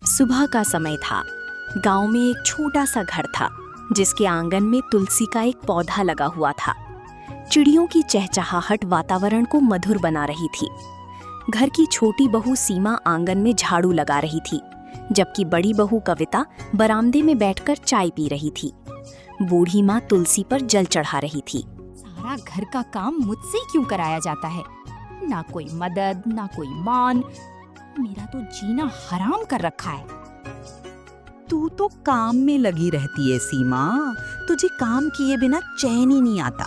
सुबह का समय था। गांव में एक छोटा सा घर था जिसके आंगन में तुलसी का एक पौधा लगा हुआ था। चिड़ियों की चहचहाहट वातावरण को मधुर बना रही थी। घर की छोटी बहू सीमा आंगन में झाड़ू लगा रही थी, जबकि बड़ी बहू कविता बरामदे में बैठकर चाय पी रही थी। बूढ़ी माँ तुलसी पर जल चढ़ा रही थी। सारा घर का काम मुझसे ही क्यों कराया जाता है? ना कोई मदद, ना कोई मान। मेरा तो जीना हराम कर रखा है। तू तो काम में लगी रहती है सीमा, तुझे काम किए बिना चैन ही नहीं आता।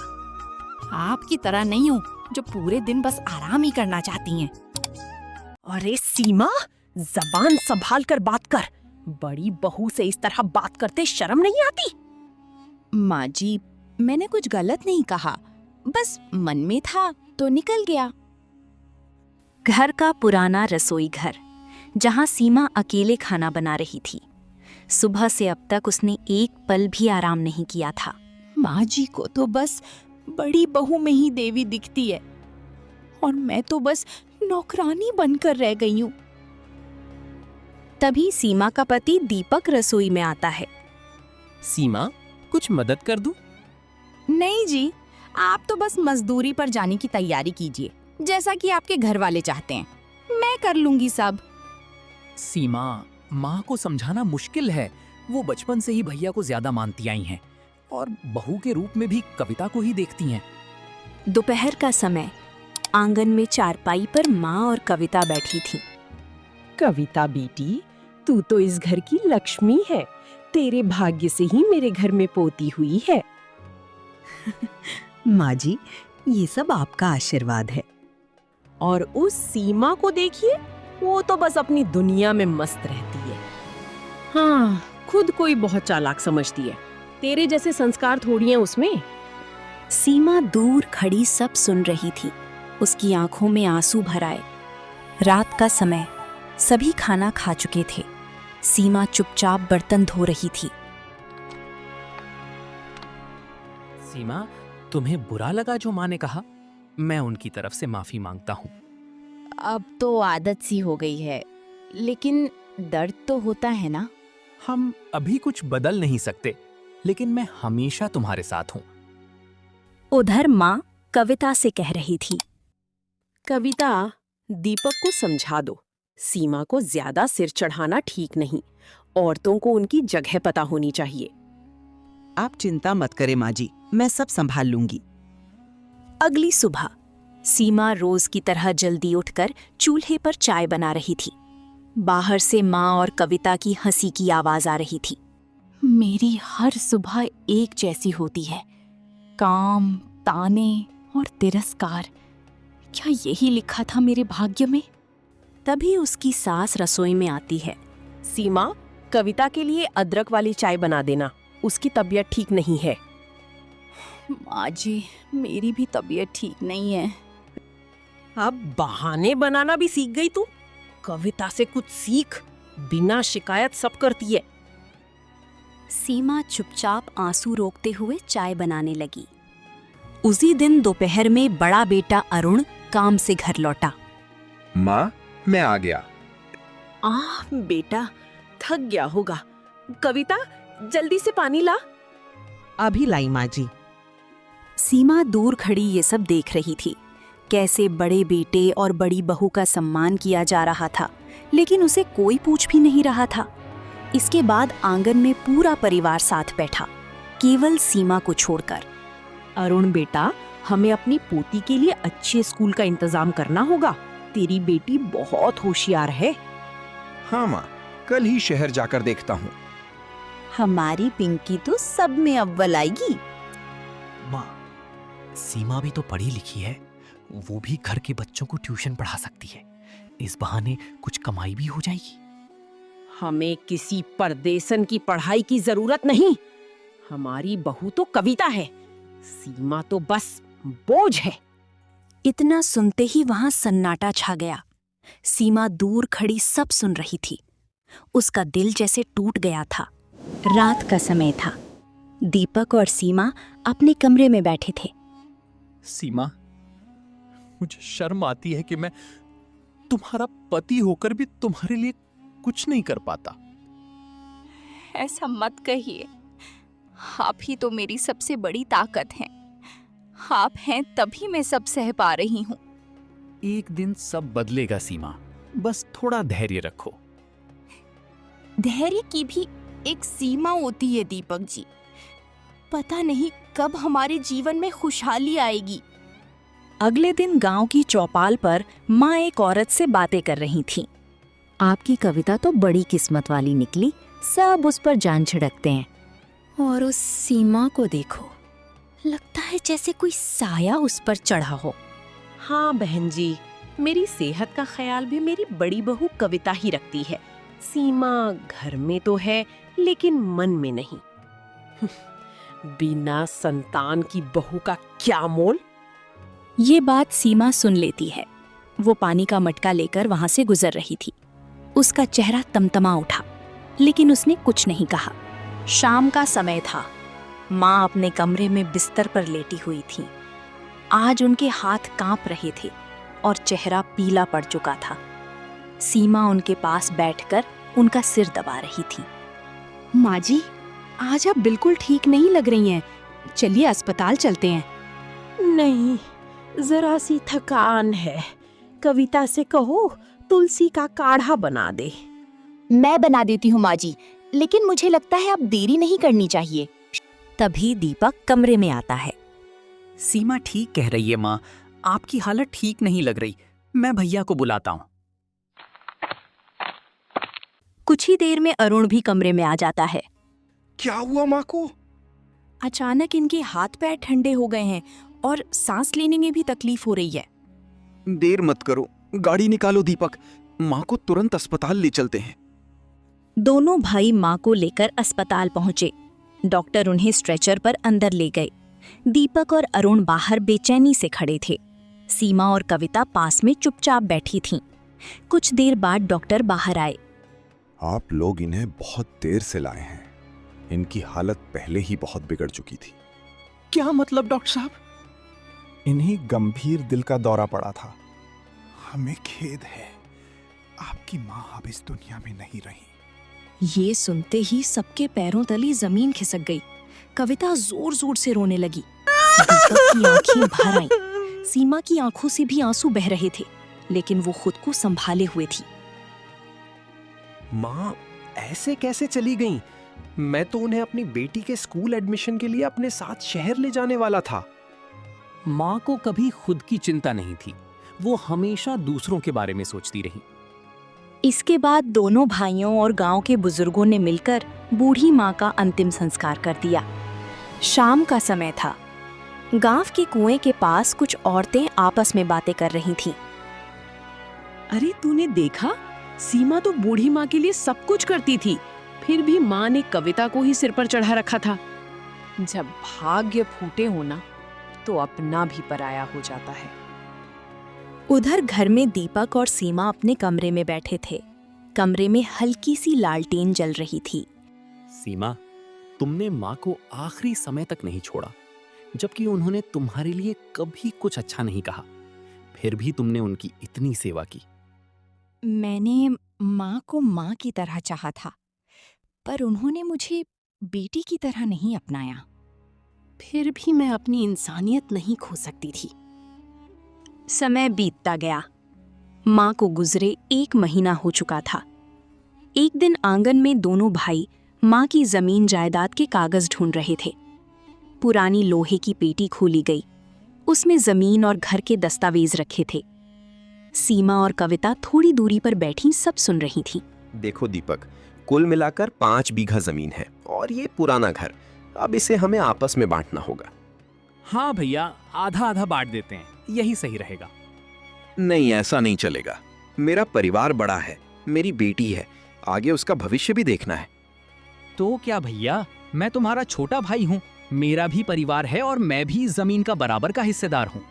आपकी तरह नहीं हूँ जो पूरे दिन बस आराम ही करना चाहती हैं। अरे सीमा, जबान संभाल कर बात कर। बड़ी बहू से इस तरह बात करते शर्म नहीं आती? माँ जी, मैंने कुछ गलत नहीं कहा, बस मन में था तो निकल गया। घर का पुराना रसोई घर, जहां सीमा अकेले खाना बना रही थी। सुबह से अब तक उसने एक पल भी आराम नहीं किया था। माँ जी को तो बस बड़ी बहू में ही देवी दिखती है और मैं तो बस नौकरानी बनकर रह गई हूँ। तभी सीमा का पति दीपक रसोई में आता है। सीमा, कुछ मदद कर दूं? नहीं जी, आप तो बस मजदूरी पर जाने की तैयारी कीजिए, जैसा कि आपके घर वाले चाहते हैं। मैं कर लूंगी सब। सीमा, माँ को समझाना मुश्किल है। वो बचपन से ही भैया को ज्यादा मानती आई हैं और बहू के रूप में भी कविता को ही देखती हैं। दोपहर का समय, आंगन में चारपाई पर माँ और कविता बैठी थी। कविता बेटी, तू तो इस घर की लक्ष्मी है। तेरे भाग्य से ही मेरे घर में पोती हुई है। माँ जी, ये सब आपका आशीर्वाद है। और उस सीमा को देखिए, वो तो बस अपनी दुनिया में मस्त रहती है। हाँ, खुद कोई बहुत चालाक समझती है। तेरे जैसे संस्कार थोड़ी हैं उसमें। सीमा दूर खड़ी सब सुन रही थी। उसकी आंखों में आंसू भर आए। रात का समय, सभी खाना खा चुके थे। सीमा चुपचाप बर्तन धो रही थी। सीमा, तुम्हें बुरा लगा जो माँ ने कहा? मैं उनकी तरफ से माफी मांगता हूँ। अब तो आदत सी हो गई है, लेकिन दर्द तो होता है ना। हम अभी कुछ बदल नहीं सकते, लेकिन मैं हमेशा तुम्हारे साथ हूँ। उधर माँ कविता से कह रही थी, कविता, दीपक को समझा दो। सीमा को ज्यादा सिर चढ़ाना ठीक नहीं। औरतों को उनकी जगह पता होनी चाहिए। आप चिंता मत करें माँ जी, मैं सब संभाल लूंगी। अगली सुबह सीमा रोज की तरह जल्दी उठकर चूल्हे पर चाय बना रही थी। बाहर से माँ और कविता की हंसी की आवाज आ रही थी। मेरी हर सुबह एक जैसी होती है, काम, ताने और तिरस्कार। क्या यही लिखा था मेरे भाग्य में? तभी उसकी सास रसोई में आती है। सीमा, कविता के लिए अदरक वाली चाय बना देना, उसकी तबीयत ठीक नहीं है। माँ जी, मेरी भी तबीयत ठीक नहीं है। अब बहाने बनाना भी सीख गई तू। कविता से कुछ सीख, बिना शिकायत सब करती है। सीमा चुपचाप आंसू रोकते हुए चाय बनाने लगी। उसी दिन दोपहर में बड़ा बेटा अरुण काम से घर लौटा। माँ, मैं आ गया। बेटा, थक गया होगा। कविता, जल्दी से पानी ला। अभी लाई माँ जी। सीमा दूर खड़ी ये सब देख रही थी, कैसे बड़े बेटे और बड़ी बहू का सम्मान किया जा रहा था, लेकिन उसे कोई पूछ भी नहीं रहा था। इसके बाद आंगन में पूरा परिवार साथ बैठा, केवल सीमा को छोड़कर। अरुण बेटा, हमें अपनी पोती के लिए अच्छे स्कूल का इंतजाम करना होगा। तेरी बेटी बहुत होशियार है। हाँ माँ, कल ही शहर जाकर देखता हूँ। हमारी पिंकी तो सब में अव्वल आएगी। माँ, सीमा भी तो पढ़ी लिखी है। वो भी घर के बच्चों को ट्यूशन पढ़ा सकती है। इस बहाने कुछ कमाई भी हो जाएगी। हमें किसी परदेसन की पढ़ाई की जरूरत नहीं। हमारी बहू तो कविता है, सीमा तो बस बोझ है। इतना सुनते ही वहां सन्नाटा छा गया। सीमा दूर खड़ी सब सुन रही थी। उसका दिल जैसे टूट गया था। रात का समय था। दीपक और सीमा अपने कमरे में बैठे थे। सीमा, मुझे शर्म आती है कि मैं तुम्हारा पति होकर भी तुम्हारे लिए कुछ नहीं कर पाता। ऐसा मत कहिए, आप ही तो मेरी सबसे बड़ी ताकत हैं। आप हैं तभी मैं सब सह पा रही हूँ। एक दिन सब बदलेगा सीमा, बस थोड़ा धैर्य रखो। धैर्य की भी एक सीमा होती है दीपक जी। पता नहीं कब हमारे जीवन में खुशहाली आएगी। अगले दिन गांव की चौपाल पर माँ एक औरत से बातें कर रही थी। आपकी कविता तो बड़ी किस्मत वाली निकली, सब उस पर जान छिड़कते हैं। और उस सीमा को देखो, लगता है जैसे कोई साया उस पर चढ़ा हो। हाँ बहन जी, मेरी सेहत का ख्याल भी मेरी बड़ी बहू कविता ही रखती है। सीमा घर में तो है लेकिन मन में नहीं। बिना संतान की बहू का क्या मोल। ये बात सीमा सुन लेती है। वो पानी का मटका लेकर वहां से गुजर रही थी। उसका चेहरा तमतमा उठा, लेकिन उसने कुछ नहीं कहा। शाम का समय था। माँ अपने कमरे में बिस्तर पर लेटी हुई थी। आज उनके हाथ कांप रहे थे और चेहरा पीला पड़ चुका था। सीमा उनके पास बैठकर उनका सिर दबा रही थी। माँ जी, आज आप बिल्कुल ठीक नहीं लग रही हैं। चलिए अस्पताल चलते हैं। नहीं, जरा सी थकान है। कविता से कहो तुलसी का काढ़ा बना दे। मैं बना देती हूँ माँ जी, लेकिन मुझे लगता है अब देरी नहीं करनी चाहिए। तभी दीपक कमरे में आता है। सीमा ठीक कह रही है माँ, आपकी हालत ठीक नहीं लग रही। मैं भैया को बुलाता हूँ। कुछ ही देर में अरुण भी कमरे में आ जाता है। क्या हुआ माँ को? अचानक इनके हाथ पैर ठंडे हो गए हैं और सांस लेने में भी तकलीफ हो रही है। देर मत करो, गाड़ी निकालो दीपक, माँ को तुरंत अस्पताल ले चलते हैं। दोनों भाई माँ को लेकर अस्पताल पहुंचे। डॉक्टर उन्हें स्ट्रेचर पर अंदर ले गए। दीपक और अरुण बाहर बेचैनी से खड़े थे। सीमा और कविता पास में चुपचाप बैठी थीं। कुछ देर बाद डॉक्टर बाहर आए। आप लोग इन्हें बहुत देर से लाए हैं। इनकी हालत पहले ही बहुत बिगड़ चुकी थी। क्या मतलब डॉक्टर साहब? इन्हें गंभीर दिल का दौरा पड़ा था। हमें खेद है, आपकी माँ अब इस दुनिया में नहीं रही। ये सुनते ही सबके पैरों तले जमीन खिसक गई। कविता जोर जोर से रोने लगी। दीपक की आंखें भर आईं। सीमा की आंखों से भी आंसू बह रहे थे, लेकिन वो खुद को संभाले हुए थी। माँ ऐसे कैसे चली गईं? मैं तो उन्हें अपनी बेटी के स्कूल एडमिशन के लिए अपने साथ शहर ले जाने वाला था। माँ को कभी खुद की चिंता नहीं थी, वो हमेशा दूसरों के बारे में सोचती रही। इसके बाद दोनों भाइयों और गांव के बुजुर्गों ने मिलकर बूढ़ी माँ का अंतिम संस्कार कर दिया। शाम का समय था। गांव के कुएं के पास कुछ औरतें आपस में बातें कर रही थीं। अरे तूने देखा, सीमा तो बूढ़ी माँ के लिए सब कुछ करती थी, फिर भी माँ ने कविता को ही सिर पर चढ़ा रखा था। जब भाग्य फूटे हो ना, तो अपना भी पराया हो जाता है। उधर घर में दीपक और सीमा अपने कमरे में बैठे थे। कमरे में हल्की सी लालटेन जल रही थी। सीमा, तुमने माँ को आखिरी समय तक नहीं छोड़ा, जबकि उन्होंने तुम्हारे लिए कभी कुछ अच्छा नहीं कहा। फिर भी तुमने उनकी इतनी सेवा की। मैंने माँ को माँ की तरह चाहा था, पर उन्होंने मुझे बेटी की तरह नहीं अपनाया। फिर भी मैं अपनी इंसानियत नहीं खो सकती थी। समय बीतता गया। माँ को गुजरे 1 महीना हो चुका था। एक दिन आंगन में दोनों भाई माँ की जमीन जायदाद के कागज ढूंढ रहे थे। पुरानी लोहे की पेटी खोली गई। उसमें जमीन और घर के दस्तावेज रखे थे। सीमा और कविता थोड़ी दूरी पर बैठी सब सुन रही थीं। देखो दीपक, कुल मिलाकर 5 बीघा जमीन है और ये पुराना घर। अब इसे हमें आपस में बांटना होगा। हाँ भैया, आधा आधा बांट देते हैं, यही सही रहेगा। नहीं, ऐसा नहीं चलेगा। मेरा परिवार बड़ा है, मेरी बेटी है, आगे उसका भविष्य भी देखना है। तो क्या भैया, मैं तुम्हारा छोटा भाई हूँ, मेरा भी परिवार है और मैं भी जमीन का बराबर का हिस्सेदार हूँ।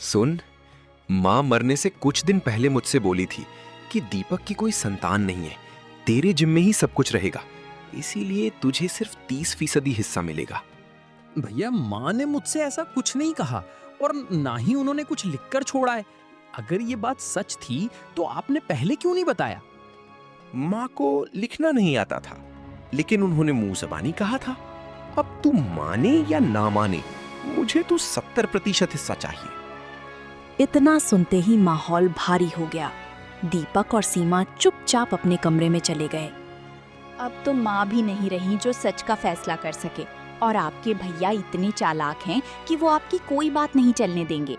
सुन, माँ मरने से कुछ दिन पहले मुझसे बोली थी कि दीपक की कोई संतान नहीं है, तेरे जिम्मे ही सब कुछ रहेगा, इसीलिए तुझे सिर्फ 30% हिस्सा मिलेगा। भैया, माँ ने मुझसे ऐसा कुछ नहीं कहा और ना ही उन्होंने कुछ लिखकर छोड़ा है। अगर ये बात सच थी तो आपने पहले क्यों नहीं बताया? माँ को लिखना नहीं आता था, लेकिन उन्होंने मुंह ज़बानी कहा था। अब तू माने या ना माने, मुझे तो 70% हिस्सा चाहिए। इतना सुनते ही माहौल भारी हो गया। दीपक और सीमा चुपचाप अपने कमरे में चले गए। अब तो माँ भी नहीं रही जो सच का फैसला कर सके, और आपके भैया इतने चालाक हैं कि वो आपकी कोई बात नहीं चलने देंगे।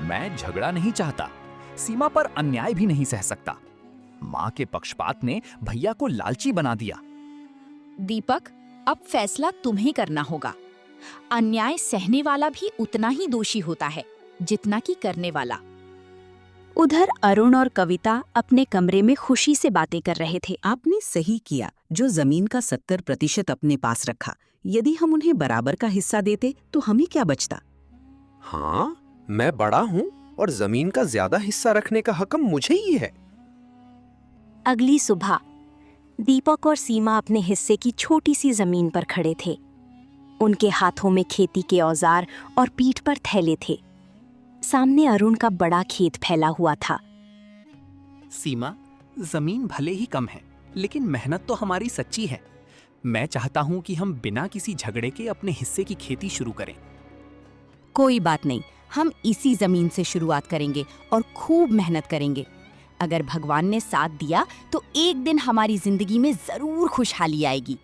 मैं झगड़ा नहीं चाहता, सीमा पर अन्याय भी नहीं सह सकता। माँ के पक्षपात ने भैया को लालची बना दिया। दीपक, अब फैसला तुम्हें करना होगा। अन्याय सहने वाला भी उतना ही दोषी होता है जितना कि करने वाला। उधर अरुण और कविता अपने कमरे में खुशी से बातें कर रहे थे। आपने सही किया जो जमीन का 70% अपने पास रखा। यदि हम उन्हें बराबर का हिस्सा देते तो हमें क्या बचता? हाँ, मैं बड़ा हूँ और जमीन का ज्यादा हिस्सा रखने का हक मुझे ही है। अगली सुबह दीपक और सीमा अपने हिस्से की छोटी सी जमीन पर खड़े थे। उनके हाथों में खेती के औजार और पीठ पर थैले थे। सामने अरुण का बड़ा खेत फैला हुआ था। सीमा, जमीन भले ही कम है, लेकिन मेहनत तो हमारी सच्ची है। मैं चाहता हूँ कि हम बिना किसी झगड़े के अपने हिस्से की खेती शुरू करें। कोई बात नहीं, हम इसी जमीन से शुरुआत करेंगे और खूब मेहनत करेंगे। अगर भगवान ने साथ दिया तो एक दिन हमारी जिंदगी में जरूर खुशहाली आएगी।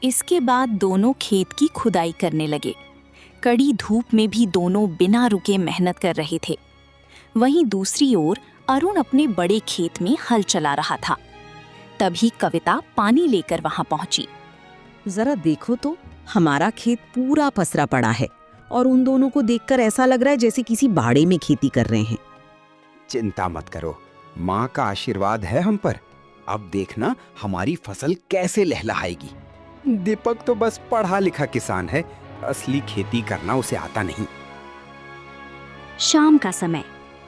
इसके बाद दोनों खेत की खुदाई करने लगे। कड़ी धूप में भी दोनों बिना रुके मेहनत कर रहे थे। वहीं दूसरी ओर अरुण अपने बड़े खेत में हल चला रहा था। तभी कविता पानी लेकर वहां पहुंची। जरा देखो तो, हमारा खेत पूरा पसरा पड़ा है और उन दोनों को देखकर ऐसा लग रहा है जैसे किसी बाड़े में खेती कर रहे हैं। चिंता मत करो, माँ का आशीर्वाद है हम पर। अब देखना हमारी फसल कैसे लहलहाएगी। दीपक तो बस पढ़ा लिखा किसान है, असली खेती करना उसे आता नहीं। शाम का समय,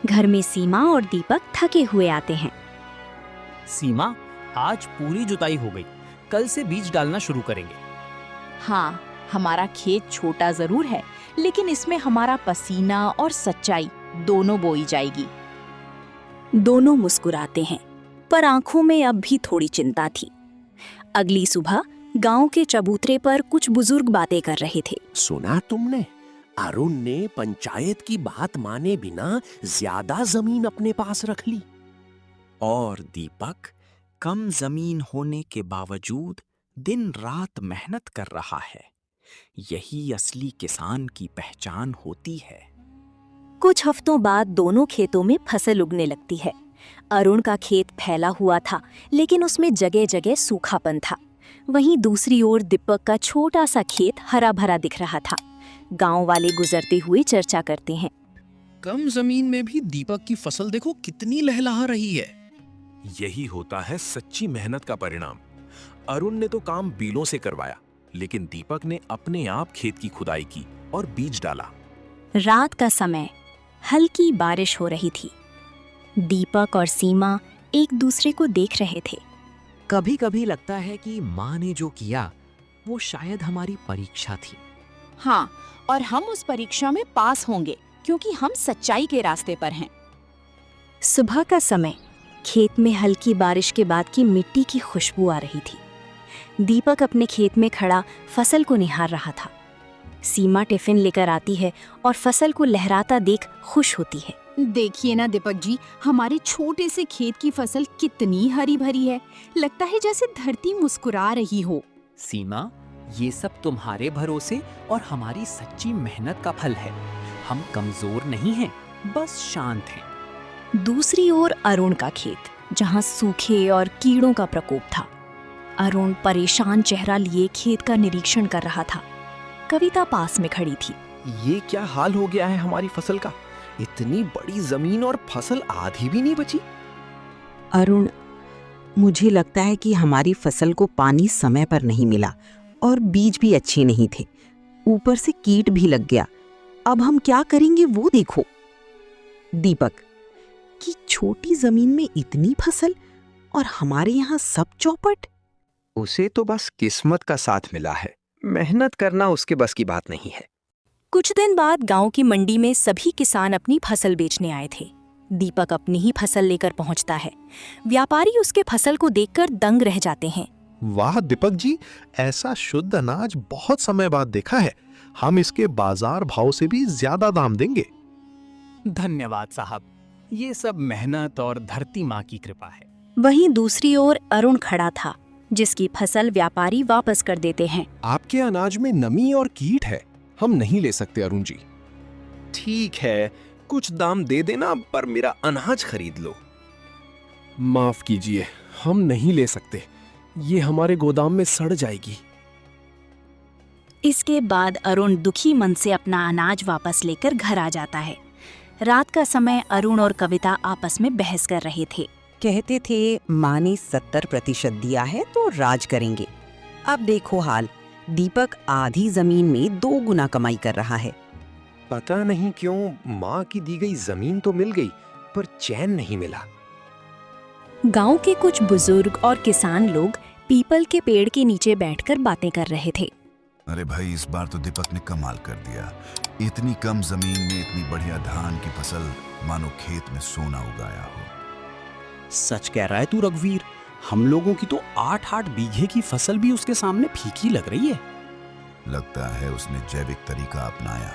घर में सीमा और दीपक थके हुए आते हैं। सीमा, आज पूरी जुताई हो गई, कल से बीज डालना शुरू करेंगे। हाँ, हमारा खेत छोटा जरूर है, लेकिन इसमें हमारा पसीना और सच्चाई दोनों बोई जाएगी। दोनों मुस्कुराते हैं, पर आंखों में अब भी थोड़ी चिंता थी। अगली सुबह गांव के चबूतरे पर कुछ बुजुर्ग बातें कर रहे थे। सुना तुमने? अरुण ने पंचायत की बात माने बिना ज्यादा जमीन अपने पास रख ली। और दीपक कम जमीन होने के बावजूद दिन रात मेहनत कर रहा है। यही असली किसान की पहचान होती है। कुछ हफ्तों बाद दोनों खेतों में फसल उगने लगती है। अरुण का खेत फैला हुआ था, लेकिन उसमें जगह जगह सूखापन था। वहीं दूसरी ओर दीपक का छोटा सा खेत हरा भरा दिख रहा था। गांव वाले गुजरते हुए चर्चा करते हैं। कम जमीन में भी दीपक की फसल देखो कितनी लहलहा रही है। यही होता है सच्ची मेहनत का परिणाम। अरुण ने तो काम बीलों से करवाया, लेकिन दीपक ने अपने आप खेत की खुदाई की और बीज डाला। रात का समय, हल्की बारिश हो रही थी। दीपक और सीमा एक दूसरे को देख रहे थे। कभी कभी लगता है कि माँ ने जो किया वो शायद हमारी परीक्षा थी। हाँ, और हम उस परीक्षा में पास होंगे क्योंकि हम सच्चाई के रास्ते पर हैं। सुबह का समय, खेत में हल्की बारिश के बाद की मिट्टी की खुशबू आ रही थी। दीपक अपने खेत में खड़ा फसल को निहार रहा था। सीमा टिफिन लेकर आती है और फसल को लहराता देख खुश होती है। देखिए ना दीपक जी, हमारे छोटे से खेत की फसल कितनी हरी भरी है। लगता है जैसे धरती मुस्कुरा रही हो। सीमा, ये सब तुम्हारे भरोसे और हमारी सच्ची मेहनत का फल है। हम कमजोर नहीं हैं, बस शांत हैं। दूसरी ओर अरुण का खेत, जहां सूखे और कीड़ों का प्रकोप था। अरुण परेशान चेहरा लिए खेत का निरीक्षण कर रहा था। कविता पास में खड़ी थी। ये क्या हाल हो गया है हमारी फसल का? इतनी बड़ी जमीन और फसल आधी भी नहीं बची। अरुण, मुझे लगता है कि हमारी फसल को पानी समय पर नहीं मिला और बीज भी अच्छे नहीं थे। ऊपर से कीट भी लग गया। अब हम क्या करेंगे वो देखो। दीपक, कि छोटी जमीन में इतनी फसल और हमारे यहाँ सब चौपट। उसे तो बस किस्मत का साथ मिला है, मेहनत करना उसके बस की बात नहीं है। कुछ दिन बाद गांव की मंडी में सभी किसान अपनी फसल बेचने आए थे। दीपक अपनी ही फसल लेकर पहुंचता है। व्यापारी उसके फसल को देखकर दंग रह जाते हैं। वाह दीपक जी, ऐसा शुद्ध अनाज बहुत समय बाद देखा है। हम इसके बाजार भाव से भी ज्यादा दाम देंगे। धन्यवाद साहब, ये सब मेहनत और धरती माँ की कृपा है। वहीं दूसरी ओर अरुण खड़ा था, जिसकी फसल व्यापारी वापस कर देते हैं। आपके अनाज में नमी और कीट है, हम नहीं ले सकते अरुण जी। ठीक है, कुछ दाम दे देना, पर मेरा अनाज खरीद लो। माफ कीजिए, हम नहीं ले सकते, ये हमारे गोदाम में सड़ जाएगी। इसके बाद अरुण दुखी मन से अपना अनाज वापस लेकर घर आ जाता है। रात का समय अरुण और कविता आपस में बहस कर रहे थे। कहते थे माँ ने 70% दिया है तो राज करेंगे। अब देखो हाल, दीपक आधी जमीन में 2 गुना कमाई कर रहा है। पता नहीं क्यों माँ की दी गई जमीन तो मिल गई, पर चैन नहीं मिला। गांव के कुछ बुजुर्ग और किसान लोग पीपल के पेड़ के नीचे बैठकर बातें कर रहे थे। अरे भाई, इस बार तो दीपक ने कमाल कर दिया। इतनी कम जमीन में इतनी बढ़िया धान की फसल, मानो खेत में सोना उगाया हो। सच कह रहा है तू रघुवीर, हम लोगों की तो 8-8 बीघे की फसल भी उसके सामने फीकी लग रही है। लगता है उसने जैविक तरीका अपनाया,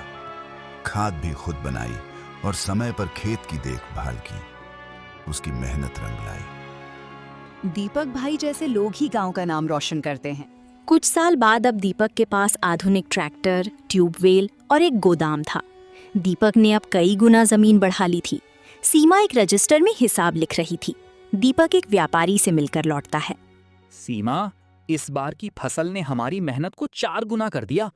खाद भी खुद बनाई और समय पर खेत की देखभाल की। उसकी मेहनत रंग लाई। दीपक भाई जैसे लोग ही गांव का नाम रोशन करते हैं। कुछ साल बाद अब दीपक के पास आधुनिक ट्रैक्टर, ट्यूबवेल और एक गोदाम था। दीपक ने अब कई गुना जमीन बढ़ा ली थी। सीमा एक रजिस्टर में हिसाब लिख रही थी। दीपक एक व्यापारी से मिलकर लौटता है। सीमा, इस बार की फसल ने हमारी मेहनत को 4 गुना कर दिया।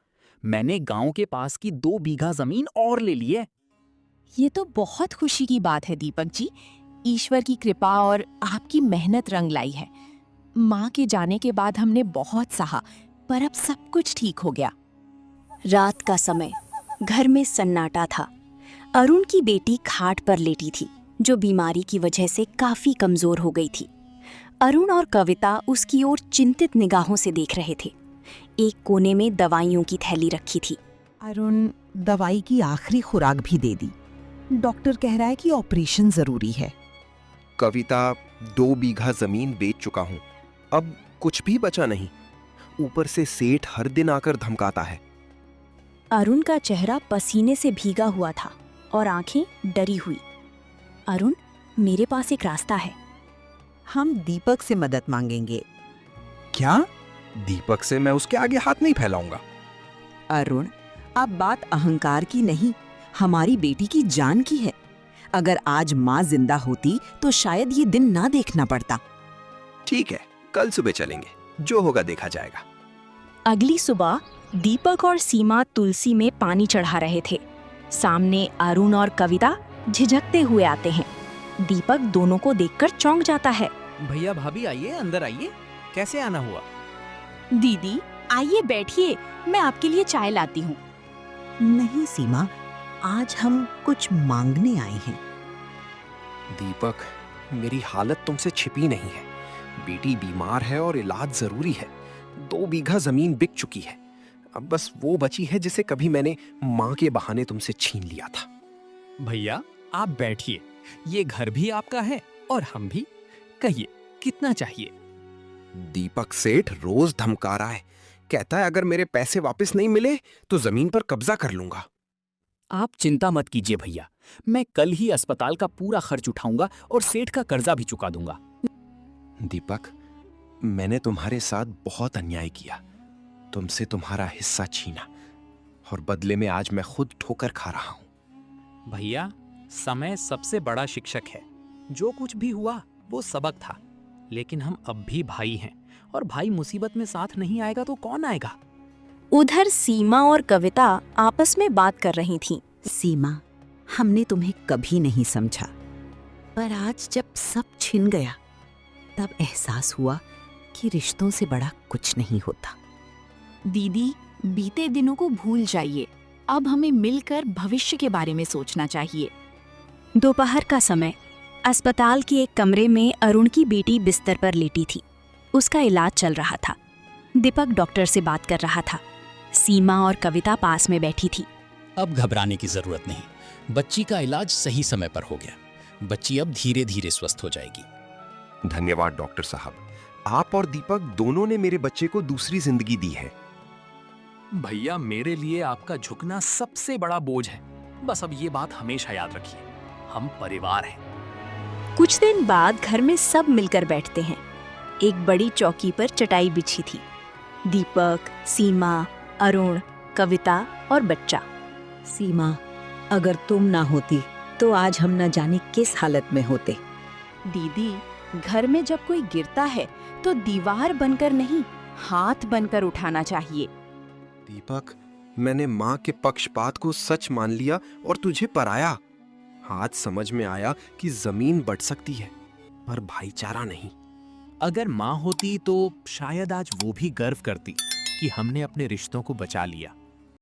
मैंने गांव के पास की 2 बीघा जमीन और ले ली है। ये तो बहुत खुशी की बात है दीपक जी। ईश्वर की कृपा और आपकी मेहनत रंग लाई है। माँ के जाने के बाद हमने बहुत सहा, पर अब सब कुछ ठीक हो गया। रात का समय, घर में सन्नाटा था। अरुण की बेटी खाट पर लेटी थी, जो बीमारी की वजह से काफी कमजोर हो गई थी। अरुण और कविता उसकी ओर चिंतित निगाहों से देख रहे थे। एक कोने में दवाइयों की थैली रखी थी। अरुण, दवाई की आखिरी खुराक भी दे दी। डॉक्टर कह रहा है कि ऑपरेशन जरूरी है। कविता, 2 बीघा जमीन बेच चुका हूँ, अब कुछ भी बचा नहीं। ऊपर से सेठ हर दिन आकर धमकाता है। अरुण का चेहरा पसीने से भीगा हुआ था और आंखें डरी हुई। अरुण, मेरे पास एक रास्ता है। हम दीपक से मदद मांगेंगे। क्या? दीपक से मैं उसके आगे हाथ नहीं फैलाऊंगा। अरुण, अब बात अहंकार की नहीं, हमारी बेटी की जान की है। अगर आज माँ जिंदा होती तो शायद ये दिन ना देखना पड़ता। ठीक है, कल सुबह चलेंगे, जो होगा देखा जाएगा। अगली सुबह दीपक और सीमा तुलसी में पानी चढ़ा रहे थे। सामने अरुण और कविता झिझकते हुए आते हैं। दीपक दोनों को देखकर चौंक जाता है। भैया भाभी आइए, अंदर आइए। कैसे आना हुआ? दीदी आइए बैठिए, मैं आपके लिए चाय लाती हूँ। नहीं सीमा, आज हम कुछ मांगने आए हैं। दीपक, मेरी हालत तुमसे छिपी नहीं है। बेटी बीमार है और इलाज जरूरी है। 2 बीघा जमीन बिक चुकी है। अब बस वो बची है जिसे कभी मैंने माँ के बहाने तुमसे छीन लिया था। भैया आप बैठिए, ये घर भी आपका है और हम भी। कहिए कितना चाहिए? दीपक सेठ रोज धमका रहा है, कहता है अगर मेरे पैसे वापस नहीं मिले तो जमीन पर कब्जा कर लूंगा। आप चिंता मत कीजिए भैया, मैं कल ही अस्पताल का पूरा खर्च उठाऊंगा और सेठ का कर्जा भी चुका दूंगा। दीपक, मैंने तुम्हारे साथ बहुत अन्याय किया, तुमसे तुम्हारा हिस्सा छीना और बदले में आज मैं खुद ठोकर खा रहा हूं। भैया, समय सबसे बड़ा शिक्षक है। जो कुछ भी हुआ वो सबक था, लेकिन हम अब भी भाई हैं और भाई मुसीबत में साथ नहीं आएगा तो कौन आएगा? उधर सीमा और कविता आपस में बात कर रही थीं। सीमा, हमने तुम्हें कभी नहीं समझा, पर आज जब सब छिन गया तब एहसास हुआ कि रिश्तों से बड़ा कुछ नहीं होता। दीदी, बीते दिनों को भूल जाइए। अब हमें मिलकर भविष्य के बारे में सोचना चाहिए। दोपहर का समय, अस्पताल के एक कमरे में अरुण की बेटी बिस्तर पर लेटी थी। उसका इलाज चल रहा था। दीपक डॉक्टर से बात कर रहा था। सीमा और कविता पास में बैठी थी। अब घबराने की जरूरत नहीं। बच्ची का इलाज सही समय पर हो गया। बच्ची अब धीरे धीरे स्वस्थ हो जाएगी। धन्यवाद डॉक्टर साहब। आप और दीपक दोनों ने मेरे बच्चे को दूसरी जिंदगी दी है। भैया, मेरे लिए आपका झुकना सबसे बड़ा बोझ है। बस अब ये बात हमेशा याद रखिए, हम परिवार हैं। कुछ दिन बाद घर में सब मिलकर बैठते हैं। एक बड़ी चौकी पर चटाई बिछी थी। दीपक, सीमा, अरुण, कविता और बच्चा। सीमा, अगर तुम ना होती तो आज हम न जाने किस हालत में होते। दीदी, घर में जब कोई गिरता है तो दीवार बनकर नहीं, हाथ बनकर उठाना चाहिए। दीपक, मैंने माँ के पक्षपात को सच मान लिया और तुझे पराया। आज समझ में आया कि जमीन बट सकती है पर भाईचारा नहीं। अगर माँ होती तो शायद आज वो भी गर्व करती कि हमने अपने रिश्तों को बचा लिया।